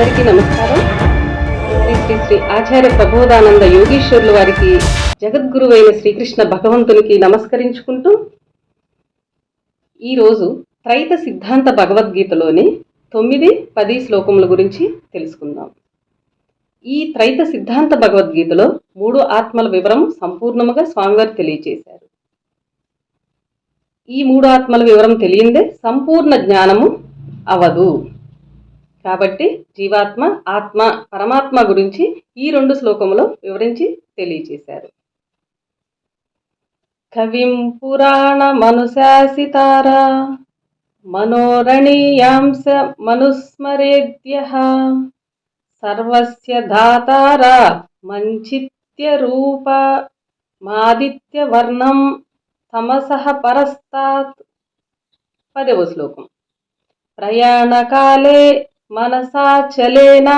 అందరికీ నమస్కారం. శ్రీ శ్రీ శ్రీ ఆచార్య ప్రబోధానంద యోగీశ్వరుల వారికి, జగద్గురువైన శ్రీకృష్ణ భగవంతునికి నమస్కరించుకుంటూ ఈరోజు త్రైత సిద్ధాంత భగవద్గీతలోని 9, 10 శ్లోకముల గురించి తెలుసుకుందాం. ఈ త్రైత సిద్ధాంత భగవద్గీతలో 3 ఆత్మల వివరం సంపూర్ణముగా స్వామివారు తెలియచేశారు. ఈ 3 ఆత్మల వివరం తెలియందే సంపూర్ణ జ్ఞానము అవదు. కాబట్టి జీవాత్మ, ఆత్మ, పరమాత్మ గురించి ఈ 2 శ్లోకములో వివరించి తెలియచేశారు. కవిం పురాణ మనుశాసితారా మనోరణీయాంశ మనుస్మరేద్యః సర్వస్య ధాతారా మంచిత్య రూప మాదిత్య వర్ణం తమసః పరస్తాత్. 10వ శ్లోకం. ప్రయాణకాలే మనసాచలేన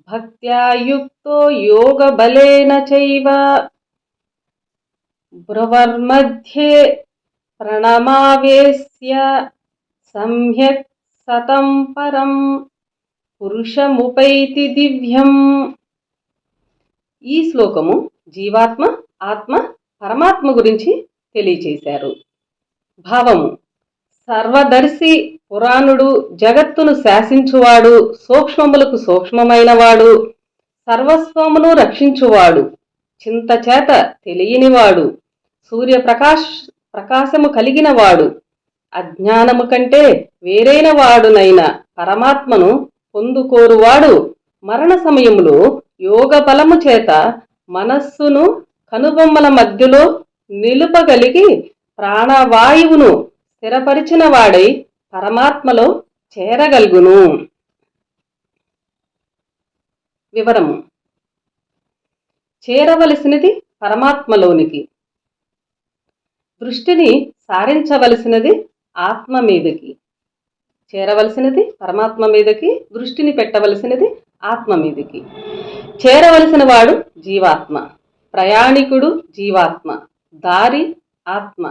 భక్త్యా యుక్తో యోగ బలేన చైవ బ్రువర్మధ్యే ప్రణమావేశ్య సమ్యక్ సతం పరం పురుషముపైతి దివ్యం. ఈ శ్లోకము జీవాత్మ, ఆత్మ, పరమాత్మ గురించి తెలియచేశారు. భావము: సర్వదర్శి పురాణుడు, జగత్తును శాసించువాడు, సూక్ష్మములకు సూక్ష్మమైనవాడు, సర్వస్వమును రక్షించువాడు, చింతచేత తెలియనివాడు, ప్రకాశము కలిగినవాడు, అజ్ఞానము కంటే వేరైన వాడునైన పరమాత్మను పొందుకోరువాడు మరణ సమయములో యోగ బలము చేత మనస్సును కనుబొమ్మల మధ్యలో నిలుపగలిగి ప్రాణవాయువును స్థిరపరిచిన వాడై పరమాత్మలో చేరగలుగును. వివరము: చేరవలసినది పరమాత్మలోనికి, దృష్టిని సారించవలసినది ఆత్మ మీదకి. చేరవలసినది పరమాత్మ మీదకి, దృష్టిని పెట్టవలసినది ఆత్మ మీదకి. చేరవలసిన వాడు జీవాత్మ, ప్రయాణికుడు జీవాత్మ, దారి ఆత్మ,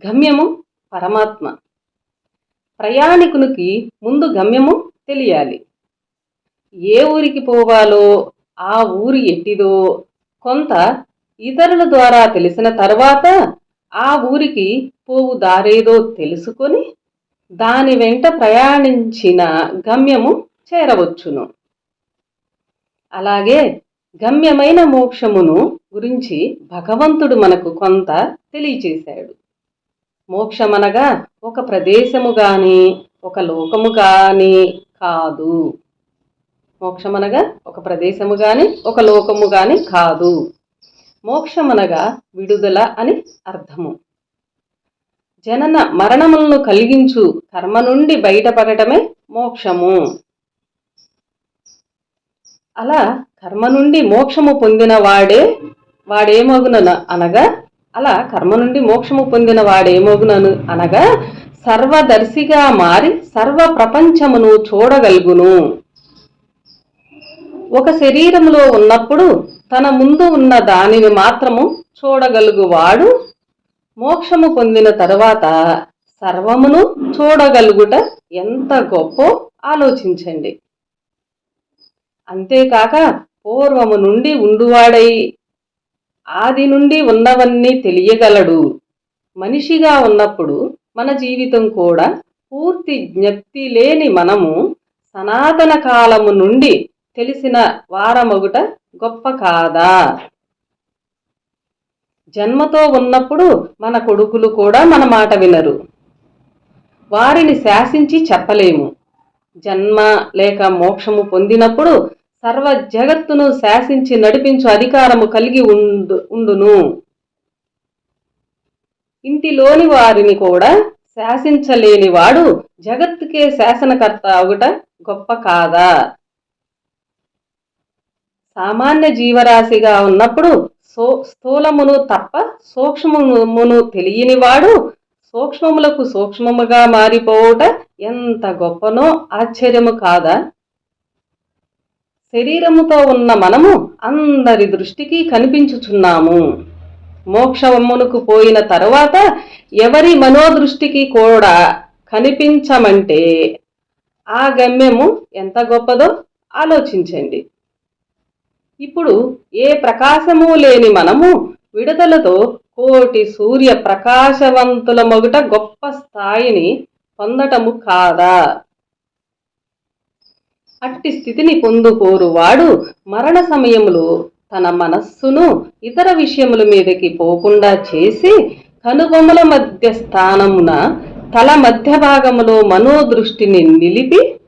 గమ్యము పరమాత్మ. ప్రయాణికునికి ముందు గమ్యము తెలియాలి. ఏ ఊరికి పోవాలో, ఆ ఊరు ఎట్టిదో కొంత ఇతరుల ద్వారా తెలిసిన తర్వాత ఆ ఊరికి పోవు దారేదో తెలుసుకొని దాని వెంట ప్రయాణించిన గమ్యము చేరవచ్చును. అలాగే గమ్యమైన మోక్షమును గురించి భగవంతుడు మనకు కొంత తెలియచేశాడు. మోక్షమనగా ఒక ప్రదేశము గాని ఒక లోకము గాని కాదు. మోక్షమనగా ఒక ప్రదేశము గాని ఒక లోకము గాని కాదు. మోక్షమనగా విడుదల అని అర్థము. జనన మరణములను కలిగించు కర్మ నుండి బయటపడటమే మోక్షము. అలా కర్మ నుండి మోక్షము పొందిన వాడేమగునను అనగా అలా కర్మ నుండి మోక్షము పొందిన వాడేమగునను అనగా సర్వదర్శిగా మారి సర్వ ప్రపంచమును చూడగలుగును. ఒక శరీరములో ఉన్నప్పుడు తన ముందు ఉన్న దానిని మాత్రము చూడగలుగువాడు మోక్షము పొందిన తరువాత సర్వమును చూడగలుగుట ఎంత గొప్పో ఆలోచించండి. అంతేకాక పూర్వము నుండి ఉండువాడై ఆది నుండి ఉన్నవన్నీ తెలియగలడు. మనిషిగా ఉన్నప్పుడు మన జీవితం కూడా పూర్తి జ్ఞప్తి లేని మనము సనాతన కాలము నుండి తెలిసిన వారమగుట గొప్ప కాదా? జన్మతో ఉన్నప్పుడు మన కొడుకులు కూడా మన మాట వినరు. వారిని శాసించి చెప్పలేము. జన్మ లేక మోక్షము పొందినప్పుడు సర్వ జగత్తును శాసించి నడిపించు అధికారము కలిగి ఉండును. ఇంటిలోని వారిని కూడా శాసించలేని వాడు జగత్తుకే శాసనకర్త అవుట గొప్ప కాదా? సామాన్య జీవరాశిగా ఉన్నప్పుడు స్థూలమును తప్ప సూక్ష్మమును తెలియనివాడు సూక్ష్మములకు సూక్ష్మముగా మారిపోవుట ఎంత గొప్పనో ఆశ్చర్యము కాదా? శరీరముతో ఉన్న మనము అందరి దృష్టికి కనిపించుచున్నాము. మోక్షమునకు పోయిన తరువాత ఎవరి మనోదృష్టికి కూడా కనిపించమంటే ఆ గమ్యము ఎంత గొప్పదో ఆలోచించండి. ఇప్పుడు ఏ ప్రకాశము లేని మనము విడుదలతో కోటి సూర్య ప్రకాశవంతుల మొగుట గొప్ప స్థాయిని పొందటము కాదా? అట్టి స్థితిని పొందుకోరువాడు మరణ సమయంలో తన మనస్సును ఇతర విషయముల మీదకి పోకుండా చేసి కనుబొమ్మల మధ్య స్థానమున తల మధ్య భాగములో మనోదృష్టిని నిలిపి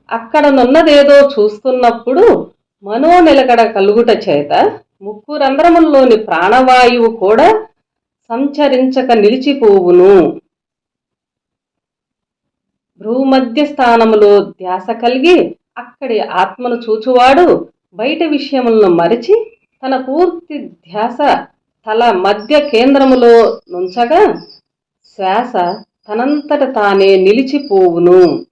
అక్కడనున్నదేదో చూస్తున్నప్పుడు మనోనిలకడ కలుగుట చేత ముక్కు రంధ్రముల్లోని ప్రాణవాయువు కూడా సంచరించక నిలిచిపోవును. భ్రూమధ్య స్థానములో ధ్యాస కలిగి అక్కడి ఆత్మను చూచువాడు బయట విషయములను మరిచి తన పూర్తి ధ్యాస తల మధ్య కేంద్రములో నుంచగా శ్వాస తనంతట తానే నిలిచిపోవును.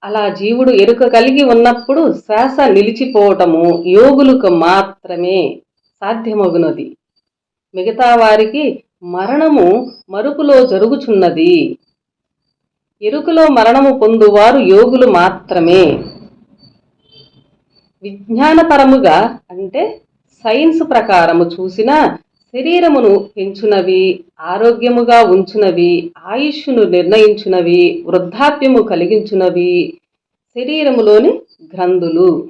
అలా జీవుడు ఎరుక కలిగి ఉన్నప్పుడు శ్వాస నిలిచిపోవటము యోగులకు మాత్రమే సాధ్యమగునది. మిగతా వారికి మరణము మరుపులో జరుగుచున్నది. ఎరుకలో మరణము పొందువారు యోగులు మాత్రమే. విజ్ఞానపరముగా అంటే సైన్స్ ప్రకారము చూసిన శరీరమును పెంచునవి, ఆరోగ్యముగా ఉంచునవి, ఆయుష్ను నిర్ణయించునవి, వృద్ధాప్యము కలిగించునవి శరీరములోని గ్రంథులు.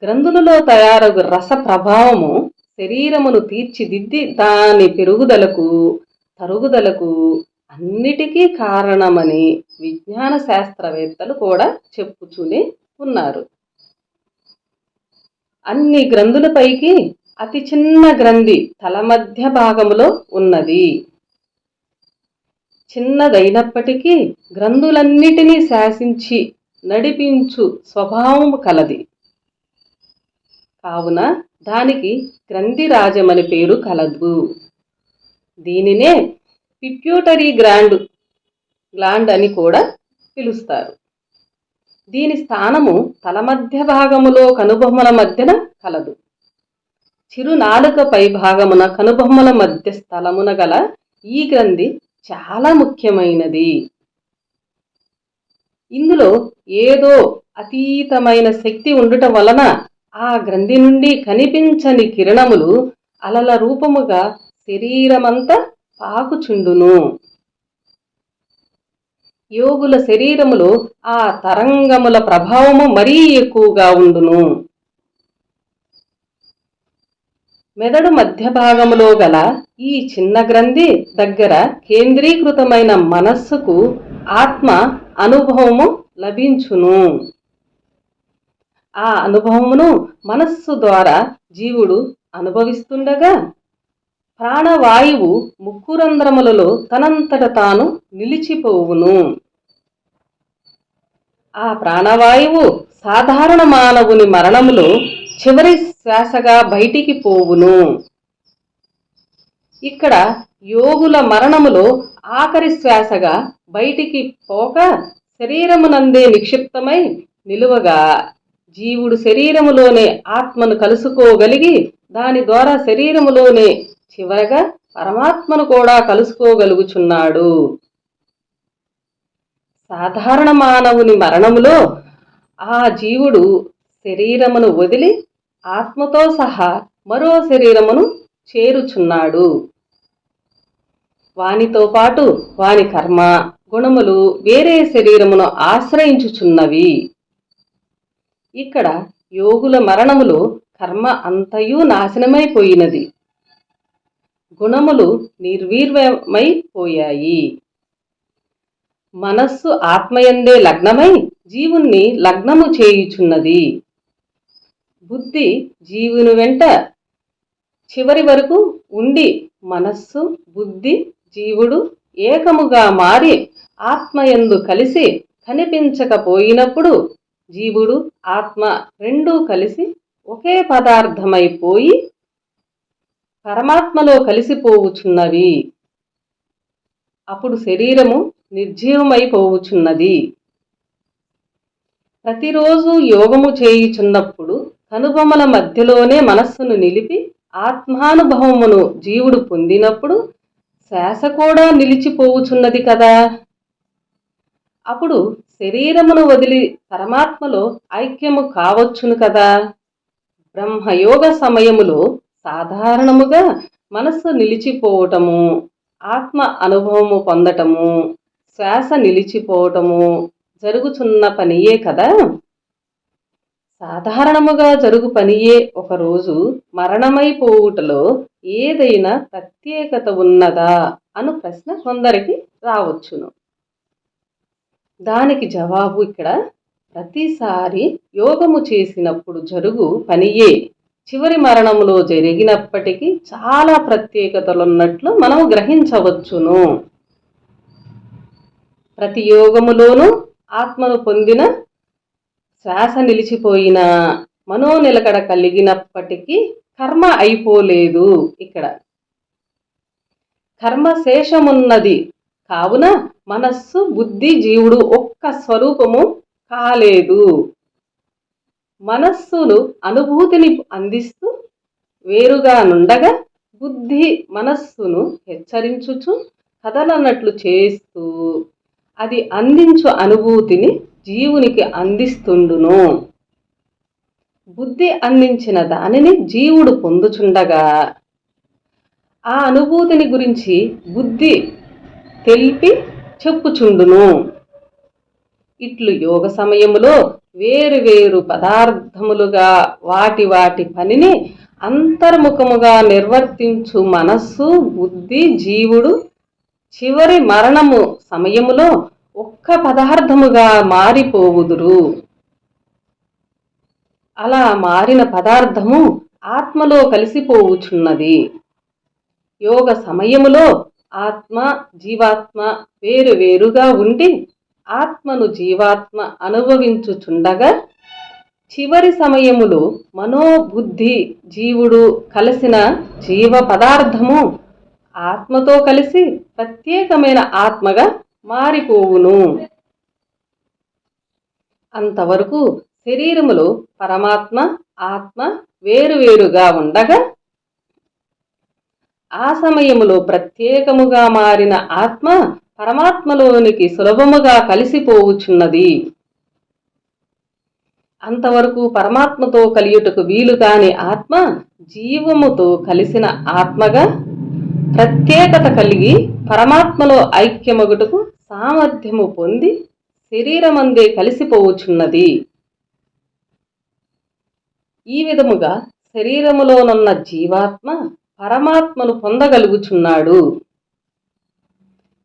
గ్రంథులలో తయారగు రస ప్రభావము శరీరమును తీర్చిదిద్ది దాని పెరుగుదలకు తరుగుదలకు అన్నిటికీ కారణమని విజ్ఞాన శాస్త్రవేత్తలు కూడా చెప్పుచునే ఉన్నారు. అన్ని గ్రంథులపైకి అతి చిన్న గ్రంథి తల మధ్య భాగములో ఉన్నది. చిన్నదైనప్పటికీ గ్రంథులన్నిటినీ శాసించి నడిపించు స్వభావము కలది. కావున దానికి గ్రంథి రాజమని పేరు కలదు. దీనినే పిట్యూటరీ గ్లాండ్ అని కూడా పిలుస్తారు. దీని స్థానము తల మధ్య భాగములో కనుబొమ్మల మధ్యన కలదు. చిరునాలుక పై భాగమున కనుబొమ్మల మధ్య స్థలమున గల ఈ గ్రంథి చాలా ముఖ్యమైనది. ఇందులో ఏదో అతీతమైన శక్తి ఉండుట వలన ఆ గ్రంథి నుండి కనిపించని కిరణములు అలల రూపముగా శరీరమంతా పాకుచుండును. యోగుల శరీరములో ఆ తరంగముల ప్రభావము మరీ ఎక్కువగా ఉండును. మెదడు మధ్య భాగములో గల ఈ చిన్న గ్రంథి దగ్గర కేంద్రీకృతమైన మనస్సుకు ఆత్మ అనుభవము లభించును. ఆ అనుభవమును మనస్సు ద్వారా జీవుడు అనుభవిస్తుండగా ప్రాణవాయువు ముక్కురంధ్రములలో తనంతట తాను నిలిచిపోవును. ఆ ప్రాణవాయువు సాధారణ మానవుని మరణములో చివరి శ్వాసగా బయటికి పోవును. ఇక్కడ యోగుల మరణములో ఆఖరి శ్వాసగా బయటికి పోక శరీరమునందే నిక్షిప్తమై నిలువగా జీవుడు శరీరములోనే ఆత్మను కలుసుకోగలిగి దాని ద్వారా శరీరములోనే చివరగా పరమాత్మను కూడా కలుసుకోగలుగుచున్నాడు. సాధారణ మానవుని మరణములో ఆ జీవుడు శరీరమును వదిలి ఆత్మతో సహా మరో శరీరమును చేరుచున్నాడు. వానితో పాటు వాని కర్మ గుణములు వేరే శరీరమును ఆశ్రయించుచున్నవి. ఇక్కడ యోగుల మరణములో కర్మ అంతయు నాశనమైపోయినది. గుణములు నిర్వీర్యమైపోయాయి. మనస్సు ఆత్మయందే లగ్నమై జీవుణ్ణి లగ్నము చేయుచున్నది. బుద్ధి జీవుని వెంట చివరి వరకు ఉండి మనస్సు బుద్ధి జీవుడు ఏకముగా మారి ఆత్మయందు కలిసి కనిపించకపోయినప్పుడు జీవుడు ఆత్మ రెండూ కలిసి ఒకే పదార్థమైపోయి పరమాత్మలో కలిసిపోవుచున్నవి. అప్పుడు శరీరము నిర్జీవమైపోవుచున్నది. ప్రతిరోజు యోగము చేయుచున్నప్పుడు కనుబొమ్మల మధ్యలోనే మనస్సును నిలిపి ఆత్మానుభవమును జీవుడు పొందినప్పుడు శ్వాస కూడా నిలిచిపోవుచున్నది కదా. అప్పుడు శరీరమును వదిలి పరమాత్మలో ఐక్యము కావచ్చును కదా. బ్రహ్మయోగ సమయములో సాధారణముగా మనస్సు నిలిచిపోవటము, ఆత్మ అనుభవము పొందటము, శ్వాస నిలిచిపోవటము జరుగుచున్న పనియే కదా. సాధారణముగా జరుగు పనియే ఒకరోజు మరణమైపోవుటలో ఏదైనా ప్రత్యేకత ఉన్నదా అను ప్రశ్న కొందరికి రావచ్చును. దానికి జవాబు ఇక్కడ ప్రతిసారి యోగము చేసినప్పుడు జరుగు పనియే చివరి మరణములో జరిగినప్పటికీ చాలా ప్రత్యేకతలున్నట్లు మనం గ్రహించవచ్చును. ప్రతి యోగములోనూ ఆత్మను పొందిన, శ్వాస నిలిచిపోయిన, మనోనిలకడ కలిగినప్పటికీ కర్మ అయిపోలేదు. ఇక్కడ కర్మ శేషమున్నది కావున మనస్సు, బుద్ధి, జీవుడు ఒక్క స్వరూపము కాలేదు. మనస్సును అనుభూతిని అందిస్తూ వేరుగా నుండగా, బుద్ధి మనస్సును హెచ్చరించుచు కదలనట్లు చేస్తూ అది అందించు అనుభూతిని జీవునికి అందిస్తుండును. బుద్ధి అందించిన దానిని జీవుడు పొందుచుండగా ఆ అనుభూతిని గురించి బుద్ధి తెలిపి చెప్పుచుండును. ఇట్లు యోగ సమయములో వేరు వేరు పదార్థములుగా వాటి వాటి పనిని అంతర్ముఖముగా నిర్వర్తించు మనస్సు, బుద్ధి, జీవుడు చివరి మరణము సమయములో ఒక్క పదార్థముగా మారిపోవుదురు. అలా మారిన పదార్థము ఆత్మలో కలిసిపోవుచున్నది. యోగ సమయములో ఆత్మ, జీవాత్మ వేరు వేరుగా ఉండి ఆత్మను జీవాత్మ అనుభవించుచుండగా, చివరి సమయములో మనోబుద్ధి జీవుడు కలిసిన జీవ పదార్థము ఆత్మతో కలిసి ప్రత్యేకమైన ఆత్మగా మారిపోవును. అంతవరకు శరీరములో పరమాత్మ, ఆత్మ వేరువేరుగా ఉండగా, ఆ సమయములో ప్రత్యేకముగా మారిన ఆత్మ పరమాత్మలోనికి సులభముగా కలిసిపోవుచున్నది. అంతవరకు పరమాత్మతో కలియుటకు వీలు కాని ఆత్మ జీవముతో కలిసిన ఆత్మగా ప్రత్యేకత కలిగి పరమాత్మలో ఐక్యమగుటకు సామర్థ్యము పొంది శరీరమందే కలిసిపోవుచున్నది. ఈ విధముగా శరీరములోనున్న జీవాత్మ పరమాత్మను పొందగలుగుచున్నాడు.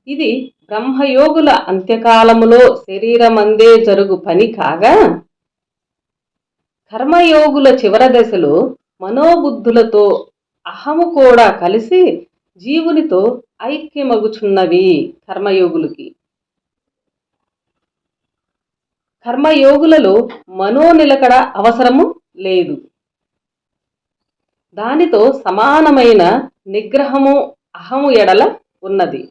ఇది బ్రహ్మయోగుల అంత్యకాలములో శరీరమందే జరుగు పని కాగా, కర్మయోగుల చివరి దశలో మనోబుద్ధులతో అహము కూడా కలిసి జీవునితో ఐక్యమగుచున్నవి. కర్మయోగులలో మనోనిలకడ అవసరము లేదు. దానితో సమానమైన నిగ్రహము అహము ఎడల ఉన్నది.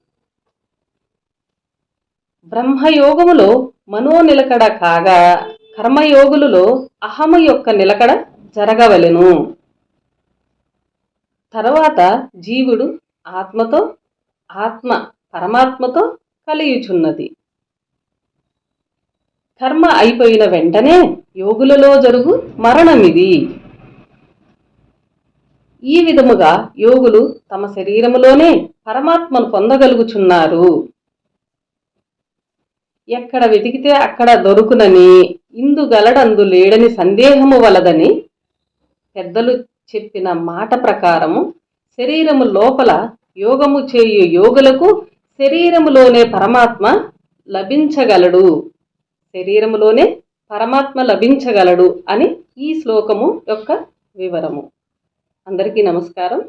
బ్రహ్మయోగములో మనోనిలకడ కాగా, కర్మయోగులలో అహము యొక్క నిలకడ జరగవలెను. తరువాత జీవుడు ఆత్మతో, ఆత్మ పరమాత్మతో కలియుచున్నది. కర్మ అయిపోయిన వెంటనే యోగులలో జరుగు మరణమిది. ఈ విధముగా యోగులు తమ శరీరములోనే పరమాత్మను పొందగలుగుచున్నారు. ఎక్కడ వెతికితే అక్కడ దొరుకునని, ఇందుగలడందు లేడని సందేహము వలదని పెద్దలు చెప్పిన మాట ప్రకారము శరీరము లోపల యోగము చేయు యోగులకు శరీరములోనే పరమాత్మ లభించగలడు. శరీరములోనే పరమాత్మ లభించగలడు అని ఈ శ్లోకము యొక్క వివరము. అందరికీ నమస్కారం.